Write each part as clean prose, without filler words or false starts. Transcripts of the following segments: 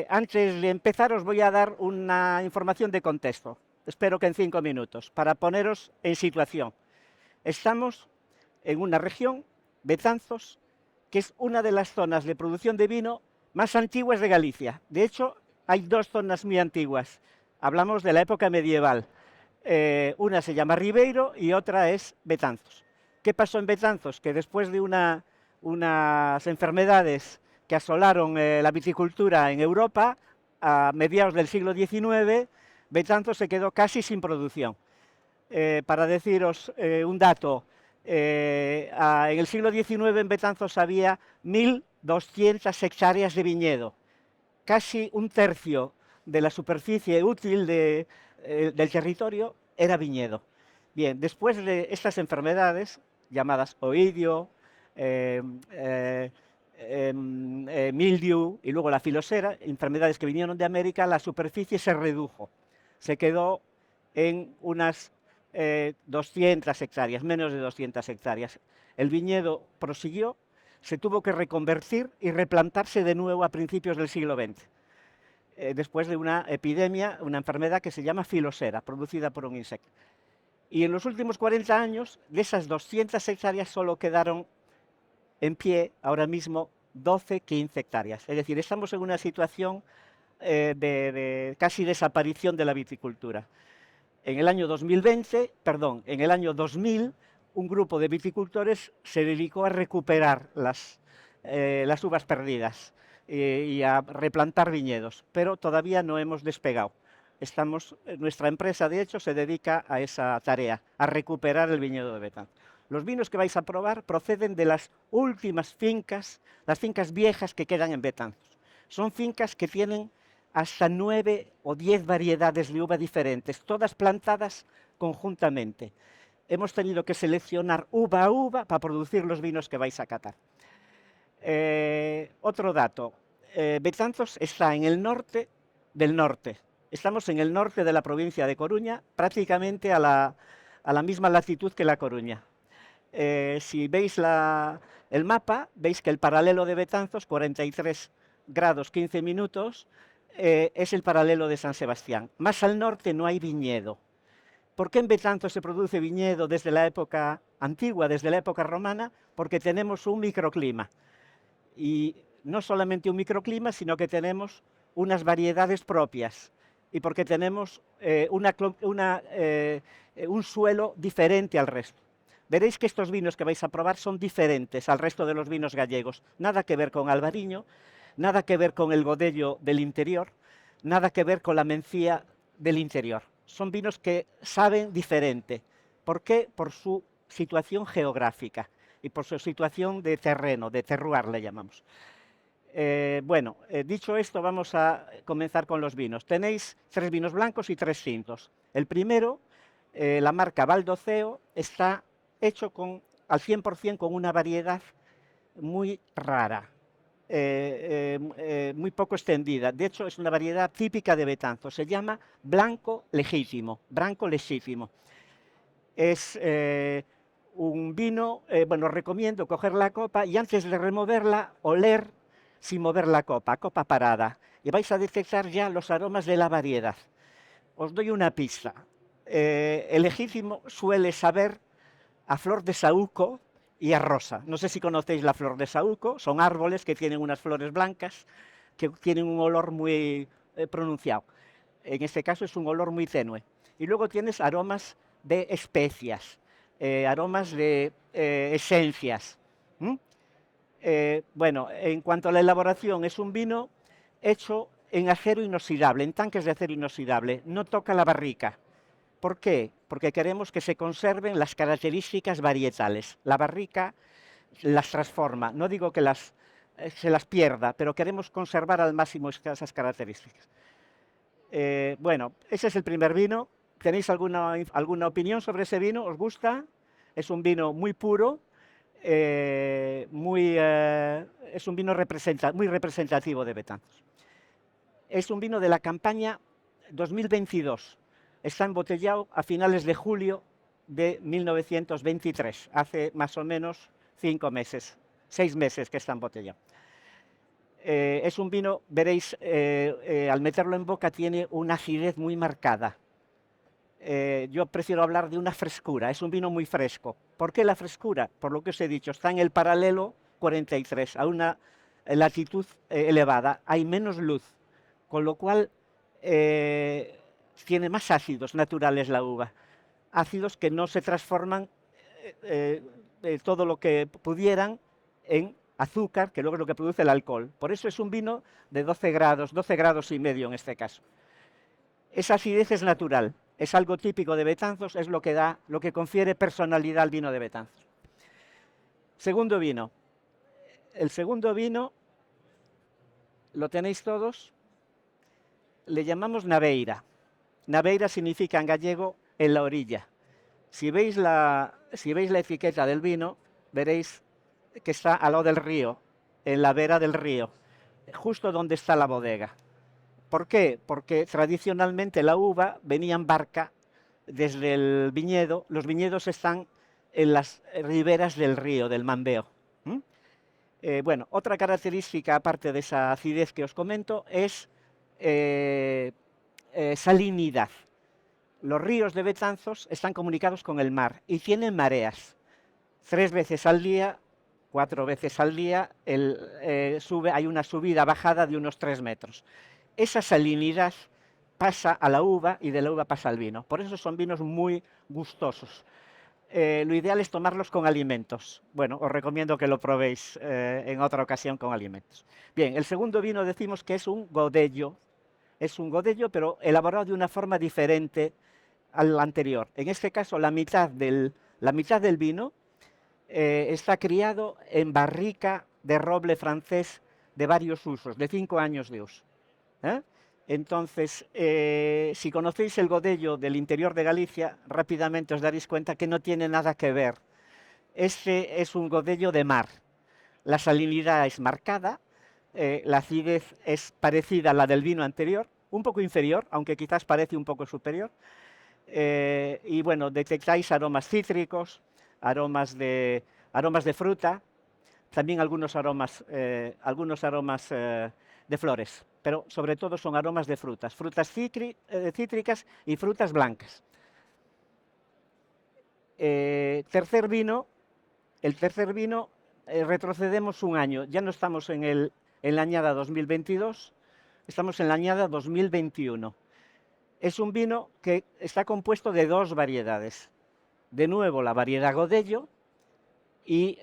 Antes de empezar os voy a dar una información de contexto, espero que en 5 minutos, para poneros en situación. Estamos en una región, Betanzos, que es una de las zonas de producción de vino más antiguas de Galicia. De hecho, hay dos zonas muy antiguas. Hablamos de la época medieval. Una se llama Ribeiro y otra es Betanzos. ¿Qué pasó en Betanzos? Que después de unas enfermedades que asolaron la viticultura en Europa, a mediados del siglo XIX, Betanzos se quedó casi sin producción. Para deciros un dato, en el siglo XIX en Betanzos había 1.200 hectáreas de viñedo, casi un tercio de la superficie útil del territorio era viñedo. Bien, después de estas enfermedades, llamadas oidio, mildew y luego la filosera, enfermedades que vinieron de América, la superficie se redujo. Se quedó en unas 200 hectáreas, menos de 200 hectáreas. El viñedo prosiguió, se tuvo que reconvertir y replantarse de nuevo a principios del siglo XX, después de una epidemia, una enfermedad que se llama filosera, producida por un insecto. Y en los últimos 40 años, de esas 200 hectáreas solo quedaron en pie ahora mismo 12, 15 hectáreas. Es decir, estamos en una situación de casi desaparición de la viticultura. En el año 2000, un grupo de viticultores se dedicó a recuperar las uvas perdidas y a replantar viñedos, pero todavía no hemos despegado. Nuestra empresa, de hecho, se dedica a esa tarea, a recuperar el viñedo de Betanzos. Los vinos que vais a probar proceden de las últimas fincas, las fincas viejas que quedan en Betanzos. Son fincas que tienen hasta 9 o 10 variedades de uva diferentes, todas plantadas conjuntamente. Hemos tenido que seleccionar uva a uva para producir los vinos que vais a catar. Otro dato, Betanzos está en el norte del norte. Estamos en el norte de la provincia de Coruña, prácticamente a la misma latitud que La Coruña. Si veis el mapa, veis que el paralelo de Betanzos, 43 grados 15 minutos, es el paralelo de San Sebastián. Más al norte no hay viñedo. ¿Por qué en Betanzos se produce viñedo desde la época antigua, desde la época romana? Porque tenemos un microclima. Y no solamente un microclima, sino que tenemos unas variedades propias. Y porque tenemos un suelo diferente al resto. Veréis que estos vinos que vais a probar son diferentes al resto de los vinos gallegos. Nada que ver con Albariño, nada que ver con el Godello del interior, nada que ver con la Mencía del interior. Son vinos que saben diferente. ¿Por qué? Por su situación geográfica y por su situación de terreno, de terroir le llamamos. Dicho esto, vamos a comenzar con los vinos. Tenéis 3 vinos blancos y 3 tintos. El primero, la marca Baldoceo, está hecho al 100% con una variedad muy rara, muy poco extendida. De hecho, es una variedad típica de Betanzos. Se llama Blanco Legítimo. Blanco Legítimo. Es un vino, recomiendo coger la copa y antes de removerla, oler sin mover la copa parada. Y vais a detectar ya los aromas de la variedad. Os doy una pista. El legítimo suele saber a flor de saúco y a rosa. No sé si conocéis la flor de saúco, son árboles que tienen unas flores blancas que tienen un olor muy pronunciado. En este caso es un olor muy tenue. Y luego tienes aromas de especias, aromas de esencias. En cuanto a la elaboración, es un vino hecho en acero inoxidable, en tanques de acero inoxidable, no toca la barrica. ¿Por qué? Porque queremos que se conserven las características varietales. La barrica las transforma, no digo que se las pierda, pero queremos conservar al máximo esas características. Ese es el primer vino. ¿Tenéis alguna opinión sobre ese vino? ¿Os gusta? Es un vino muy puro, es un vino muy representativo de Betanzos. Es un vino de la campaña 2022. Está embotellado a finales de julio de 1923, hace más o menos 5 meses, 6 meses que está embotellado. Es un vino, veréis, al meterlo en boca tiene una acidez muy marcada. Yo prefiero hablar de una frescura, es un vino muy fresco. ¿Por qué la frescura? Por lo que os he dicho, está en el paralelo 43, a una latitud elevada, hay menos luz, con lo cual tiene más ácidos naturales la uva, ácidos que no se transforman todo lo que pudieran en azúcar, que luego es lo que produce el alcohol. Por eso es un vino de 12 grados y medio en este caso. Esa acidez es natural, es algo típico de Betanzos, es lo que confiere personalidad al vino de Betanzos. Segundo vino. El segundo vino, lo tenéis todos, le llamamos Naveira. Naveira significa en gallego en la orilla. Si veis la etiqueta del vino, veréis que está al lado del río, en la vera del río, justo donde está la bodega. ¿Por qué? Porque tradicionalmente la uva venía en barca desde el viñedo. Los viñedos están en las riberas del río, del Mambeo. Bueno, otra característica, aparte de esa acidez que os comento, es salinidad. Los ríos de Betanzos están comunicados con el mar y tienen mareas. 3 veces al día, 4 veces al día, hay una subida-bajada de unos 3 metros. Esa salinidad pasa a la uva y de la uva pasa al vino. Por eso son vinos muy gustosos. Lo ideal es tomarlos con alimentos. Bueno, os recomiendo que lo probéis en otra ocasión con alimentos. Bien, el segundo vino decimos que es un godello. Es un godello, pero elaborado de una forma diferente al anterior. En este caso, la mitad del vino está criado en barrica de roble francés de varios usos, de 5 años de uso. Entonces, si conocéis el godello del interior de Galicia, rápidamente os daréis cuenta que no tiene nada que ver. Este es un godello de mar. La salinidad es marcada, la acidez es parecida a la del vino anterior, un poco inferior, aunque quizás parece un poco superior. Y bueno, detectáis aromas cítricos, aromas de fruta, también algunos aromas de flores, pero sobre todo son aromas de frutas cítricas y frutas blancas. Tercer vino, retrocedemos un año, ya no estamos en la añada 2022, estamos en la añada 2021. Es un vino que está compuesto de 2 variedades. De nuevo, la variedad Godello y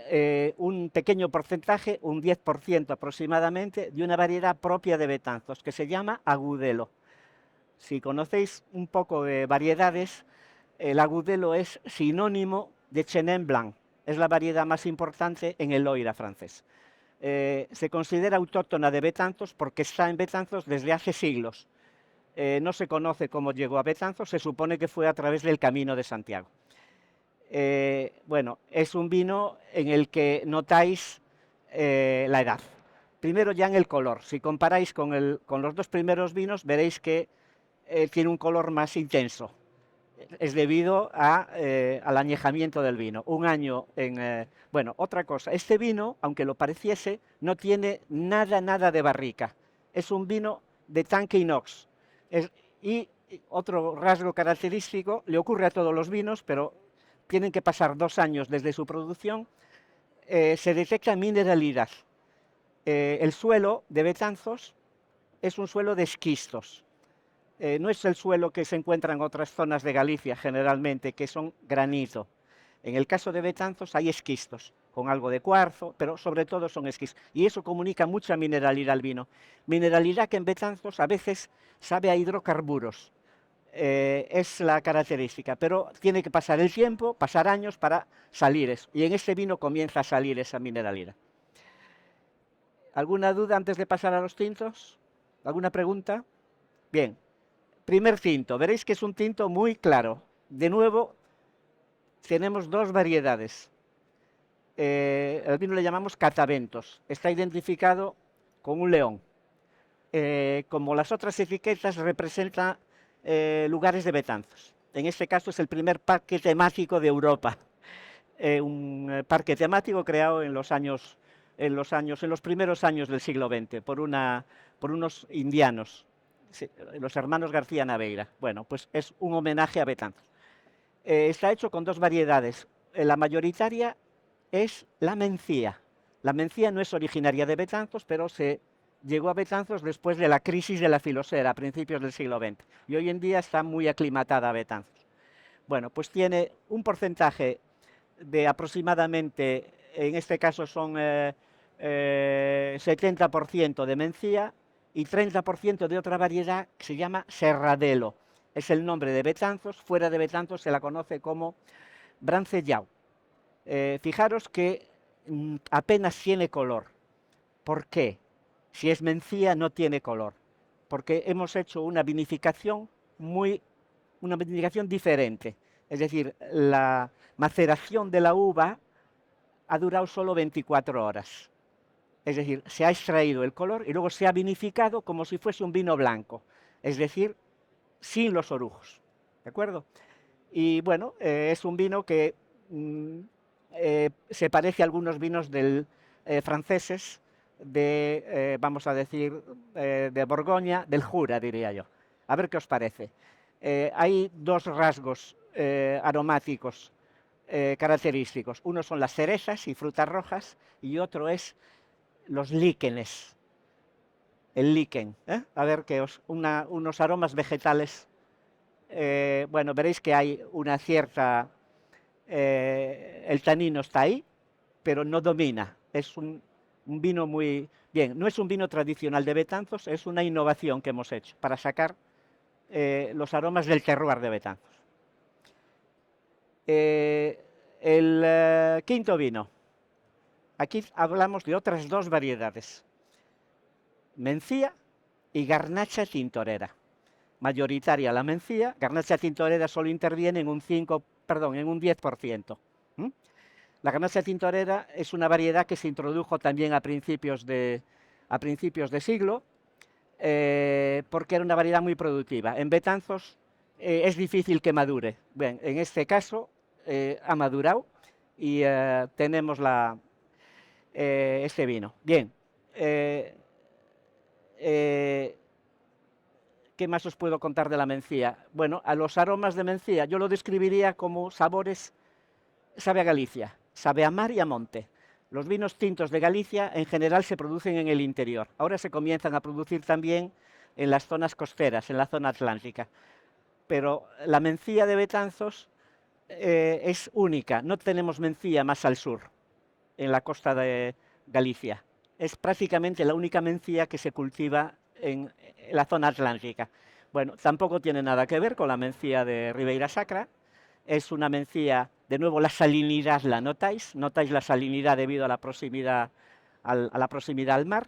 un pequeño porcentaje, un 10% aproximadamente, de una variedad propia de Betanzos, que se llama Agudelo. Si conocéis un poco de variedades, el Agudelo es sinónimo de Chenin Blanc. Es la variedad más importante en el Loira francés. Se considera autóctona de Betanzos porque está en Betanzos desde hace siglos. No se conoce cómo llegó a Betanzos, se supone que fue a través del Camino de Santiago. Bueno, es un vino en el que notáis la edad. Primero ya en el color. Si comparáis con los 2 primeros vinos, veréis que tiene un color más intenso. Es debido al añejamiento del vino. Un año en... bueno, otra cosa. Este vino, aunque lo pareciese, no tiene nada de barrica. Es un vino de tanque inox. Y otro rasgo característico, le ocurre a todos los vinos, pero tienen que pasar 2 años desde su producción, se detecta mineralidad. El suelo de Betanzos es un suelo de esquistos. No es el suelo que se encuentra en otras zonas de Galicia generalmente, que son granito. En el caso de Betanzos hay esquistos, con algo de cuarzo, pero sobre todo son esquistos. Y eso comunica mucha mineralidad al vino. Mineralidad que en Betanzos a veces sabe a hidrocarburos. Es la característica, pero tiene que pasar el tiempo, pasar años para salir eso. Y en este vino comienza a salir esa mineralidad. ¿Alguna duda antes de pasar a los tintos? ¿Alguna pregunta? Bien. Primer tinto, veréis que es un tinto muy claro. De nuevo, tenemos 2 variedades. El vino le llamamos cataventos. Está identificado con un león. Como las otras etiquetas, representa lugares de Betanzos. En este caso es el primer parque temático de Europa. Un parque temático creado en los años en los primeros años del siglo XX por unos indianos, los hermanos García Naveira. Bueno, pues es un homenaje a Betanzos. Está hecho con dos variedades. La mayoritaria es la mencía. La mencía no es originaria de Betanzos, pero se llegó a Betanzos después de la crisis de la filosera a principios del siglo XX. Y hoy en día está muy aclimatada a Betanzos. Bueno, pues tiene un porcentaje de aproximadamente, en este caso son 70% de mencía y 30% de otra variedad que se llama serradelo. Es el nombre de Betanzos, fuera de Betanzos se la conoce como brancellao. Fijaros que apenas tiene color. ¿Por qué? Si es mencía no tiene color, porque hemos hecho una vinificación diferente. Es decir, la maceración de la uva ha durado solo 24 horas. Es decir, se ha extraído el color y luego se ha vinificado como si fuese un vino blanco. Es decir, sin los orujos. ¿De acuerdo? Y bueno, es un vino que se parece a algunos vinos franceses vamos a decir, de Borgoña, del Jura, diría yo. A ver qué os parece. Hay dos rasgos aromáticos característicos. Uno son las cerezas y frutas rojas y otro es los líquenes. El líquen. A ver unos aromas vegetales. Bueno, veréis que hay una cierta... el tanino está ahí, pero no domina. Es un vino muy... Bien, no es un vino tradicional de Betanzos, es una innovación que hemos hecho para sacar los aromas del terroir de Betanzos. El quinto vino. Aquí hablamos de otras dos variedades. Mencía y Garnacha Tintorera. Mayoritaria la mencía, Garnacha Tintorera solo interviene en un 10%. La Garnacha Tintorera es una variedad que se introdujo también a principios de siglo, porque era una variedad muy productiva. En Betanzos es difícil que madure. Bien, en este caso ha madurado y tenemos este vino. Bien, ¿qué más os puedo contar de la mencía? Bueno, a los aromas de mencía yo lo describiría como sabores, sabe a Galicia, sabe a mar y a monte. Los vinos tintos de Galicia en general se producen en el interior. Ahora se comienzan a producir también en las zonas costeras, en la zona atlántica. Pero la mencía de Betanzos es única. No tenemos mencía más al sur, en la costa de Galicia. Es prácticamente la única mencía que se cultiva en la zona atlántica. Bueno, tampoco tiene nada que ver con la mencía de Ribeira Sacra. Es una mencía, de nuevo la salinidad la notáis la salinidad debido a la proximidad al mar.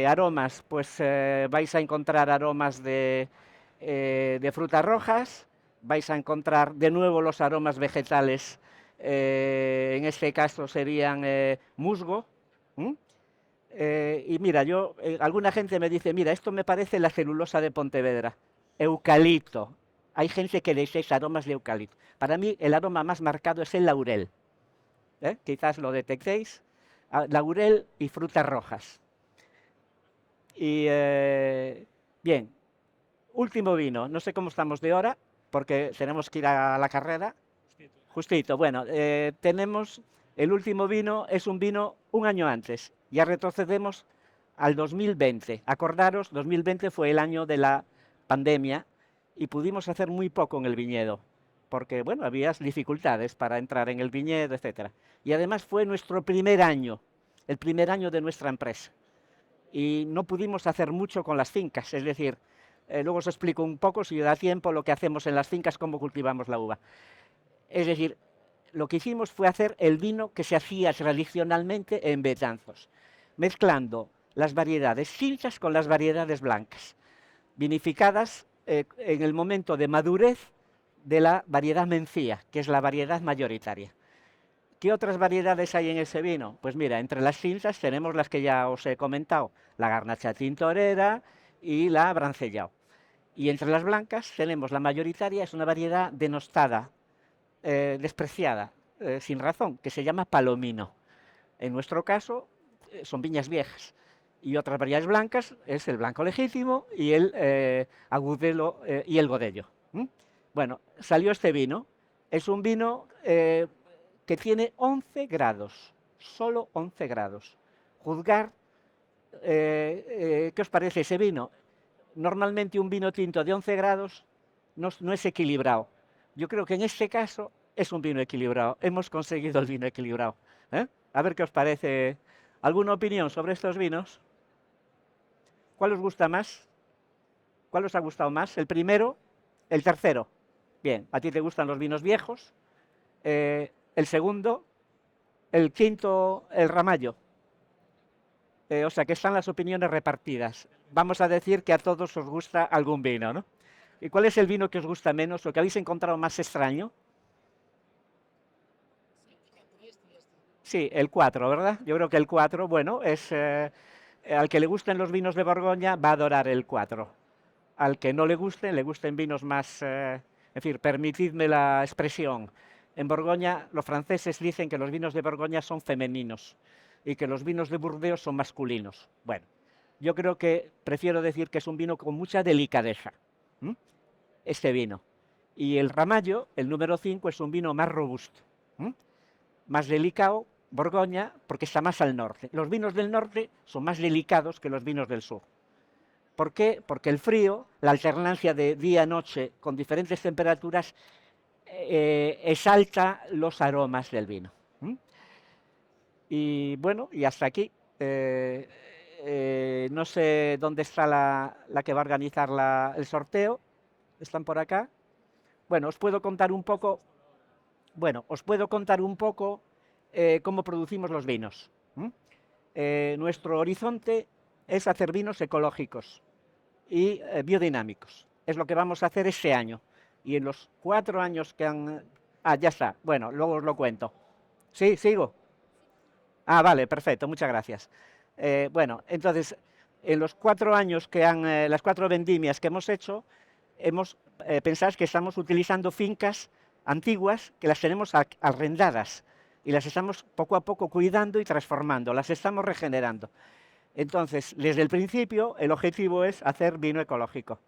Aromas, pues vais a encontrar aromas de frutas rojas, vais a encontrar de nuevo los aromas vegetales, en este caso serían musgo. Y mira, alguna gente me dice, mira, esto me parece la celulosa de Pontevedra, eucalipto. Hay gente que le echa aromas de eucalipto. Para mí el aroma más marcado es el laurel. Quizás lo detectéis. Laurel y frutas rojas. Y bien, último vino. No sé cómo estamos de hora, porque tenemos que ir a la carrera. Justito. Bueno, tenemos el último vino, es un vino un año antes. Ya retrocedemos al 2020. Acordaros, 2020 fue el año de la pandemia y pudimos hacer muy poco en el viñedo, porque, bueno, había dificultades para entrar en el viñedo, etc. Y además fue nuestro primer año, el primer año de nuestra empresa. Y no pudimos hacer mucho con las fincas, es decir, luego os explico un poco, si da tiempo, lo que hacemos en las fincas, cómo cultivamos la uva. Es decir, lo que hicimos fue hacer el vino que se hacía tradicionalmente en Betanzos, mezclando las variedades tintas con las variedades blancas, vinificadas en el momento de madurez de la variedad mencía, que es la variedad mayoritaria. ¿Qué otras variedades hay en ese vino? Pues mira, entre las tintas tenemos las que ya os he comentado, la Garnacha Tintorera y la Brancellao. Y entre las blancas tenemos la mayoritaria, es una variedad denostada, despreciada. sin razón, que se llama palomino. En nuestro caso, son viñas viejas. Y otras variedades blancas es el blanco legítimo y el agudelo y el godello. Bueno, salió este vino. Es un vino que tiene 11 grados, solo 11 grados. Juzgar, ¿qué os parece ese vino? Normalmente un vino tinto de 11 grados no es equilibrado. Yo creo que en este caso es un vino equilibrado. Hemos conseguido el vino equilibrado. A ver qué os parece. ¿Alguna opinión sobre estos vinos? ¿Cuál os gusta más? ¿Cuál os ha gustado más? ¿El primero? ¿El tercero? Bien, a ti te gustan los vinos viejos. El segundo, el quinto, el Ramallo. O sea que están las opiniones repartidas. Vamos a decir que a todos os gusta algún vino, ¿no? ¿Y cuál es el vino que os gusta menos o que habéis encontrado más extraño? Sí, el 4, ¿verdad? Yo creo que el 4, bueno, es al que le gusten los vinos de Borgoña va a adorar el 4. Al que no le gusten vinos más, es decir, permitidme la expresión. En Borgoña, los franceses dicen que los vinos de Borgoña son femeninos y que los vinos de Burdeos son masculinos. Bueno, yo creo que prefiero decir que es un vino con mucha delicadeza, este vino. Y el Ramallo, el número 5, es un vino más robusto, más delicado, Borgoña, porque está más al norte. Los vinos del norte son más delicados que los vinos del sur. ¿Por qué? Porque el frío, la alternancia de día-noche con diferentes temperaturas, exalta los aromas del vino. Y bueno, y hasta aquí. No sé dónde está la que va a organizar el sorteo. ¿Están por acá? Bueno, os puedo contar un poco. Bueno, os puedo contar un poco cómo producimos los vinos. Nuestro horizonte es hacer vinos ecológicos y biodinámicos. Es lo que vamos a hacer este año. Y en los 4 años que han... Ah, ya está. Bueno, luego os lo cuento. ¿Sí? ¿Sigo? Ah, vale, perfecto. Muchas gracias. Bueno, entonces, en los 4 años que han... las 4 vendimias que hemos hecho, pensáis que estamos utilizando fincas antiguas que las tenemos arrendadas y las estamos poco a poco cuidando y transformando, las estamos regenerando. Entonces, desde el principio, el objetivo es hacer vino ecológico.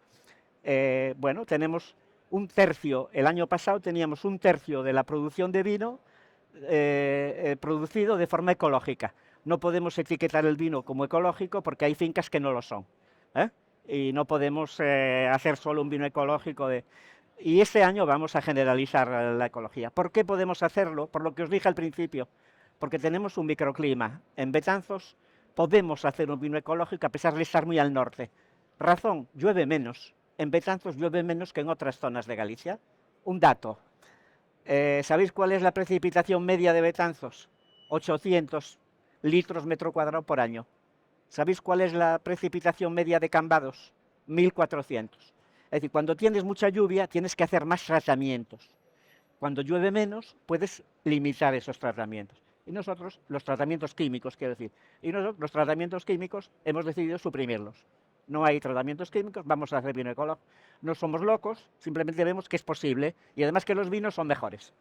Bueno, tenemos un tercio, el año pasado teníamos un tercio de la producción de vino producido de forma ecológica. No podemos etiquetar el vino como ecológico porque hay fincas que no lo son. Y no podemos hacer solo un vino ecológico. Y este año vamos a generalizar la ecología. ¿Por qué podemos hacerlo? Por lo que os dije al principio. Porque tenemos un microclima. En Betanzos podemos hacer un vino ecológico a pesar de estar muy al norte. Razón, llueve menos. En Betanzos llueve menos que en otras zonas de Galicia. Un dato. ¿Sabéis cuál es la precipitación media de Betanzos? 800 litros metro cuadrado por año. ¿Sabéis cuál es la precipitación media de Cambados? 1400. Es decir, cuando tienes mucha lluvia tienes que hacer más tratamientos. Cuando llueve menos puedes limitar esos tratamientos. Y nosotros, los tratamientos químicos, quiero decir, y nosotros los tratamientos químicos hemos decidido suprimirlos. No hay tratamientos químicos, vamos a hacer vino ecológico. No somos locos, simplemente vemos que es posible y además que los vinos son mejores.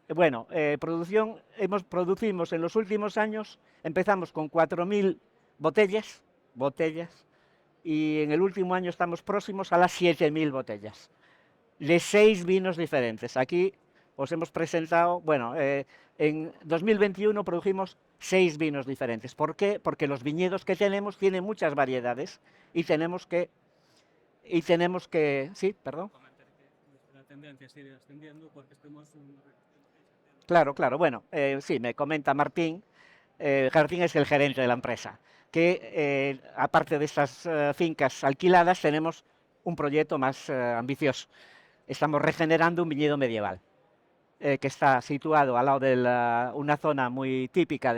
Bueno, producimos en los últimos años, empezamos con 4.000 botellas, y en el último año estamos próximos a las 7.000 botellas, de 6 vinos diferentes. Aquí os hemos presentado, bueno, en 2021 produjimos 6 vinos diferentes. ¿Por qué? Porque los viñedos que tenemos tienen muchas variedades y tenemos que, sí, perdón. La tendencia sigue ascendiendo porque estamos... Claro, claro. Bueno, sí, me comenta Martín. Martín es el gerente de la empresa. Que aparte de estas fincas alquiladas, tenemos un proyecto más ambicioso. Estamos regenerando un viñedo medieval que está situado al lado de una zona muy típica,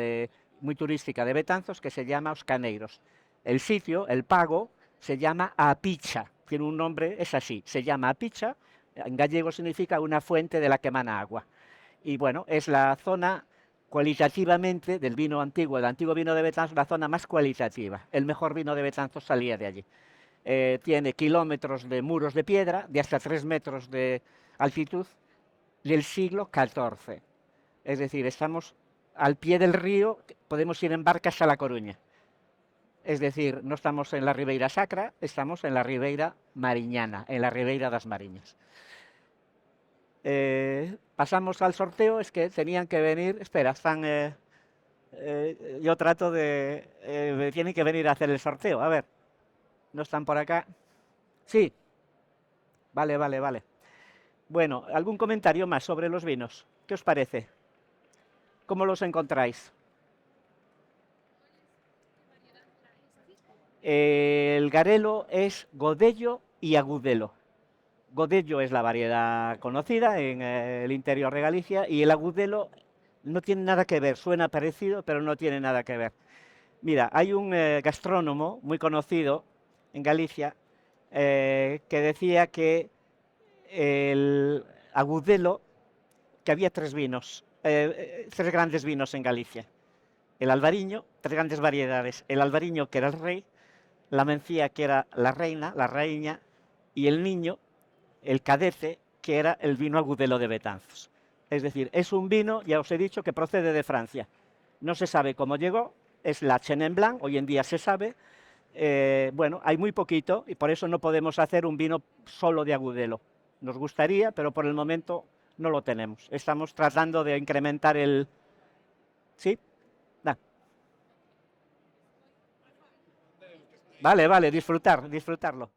muy turística de Betanzos, que se llama Os Caneiros. El sitio, el pago, se llama Apicha. Tiene un nombre, es así, se llama Apicha. En gallego significa una fuente de la que emana agua. Y bueno, es la zona cualitativamente del vino antiguo, del antiguo vino de Betanzos, la zona más cualitativa. El mejor vino de Betanzos salía de allí. Tiene kilómetros de muros de piedra, de hasta 3 metros de altitud, del siglo XIV. Es decir, estamos al pie del río, podemos ir en barcas a La Coruña. Es decir, no estamos en la Ribeira Sacra, estamos en la Ribeira Mariñana, en la Ribeira das Mariñas. Pasamos al sorteo, es que tenían que venir, espera, están, yo trato de, tienen que venir a hacer el sorteo, a ver, ¿no están por acá? Sí, vale, vale, vale. Bueno, ¿algún comentario más sobre los vinos? ¿Qué os parece? ¿Cómo los encontráis? El Garelo es Godello y Agudelo. Godello es la variedad conocida en el interior de Galicia y el Agudelo no tiene nada que ver, suena parecido, pero no tiene nada que ver. Mira, hay un gastrónomo muy conocido en Galicia que decía que el Agudelo, que había tres vinos, tres grandes vinos en Galicia. El albariño, tres grandes variedades. El albariño, que era el rey, la mencía, que era la reina, la reina, y el niño, el cadete, que era el vino Agudelo de Betanzos. Es decir, es un vino, ya os he dicho, que procede de Francia. No se sabe cómo llegó, es la Chenin Blanc, hoy en día se sabe. Bueno, hay muy poquito y por eso no podemos hacer un vino solo de Agudelo. Nos gustaría, pero por el momento no lo tenemos. Estamos tratando de incrementar el... ¿Sí? Da. Vale, vale, disfrutarlo.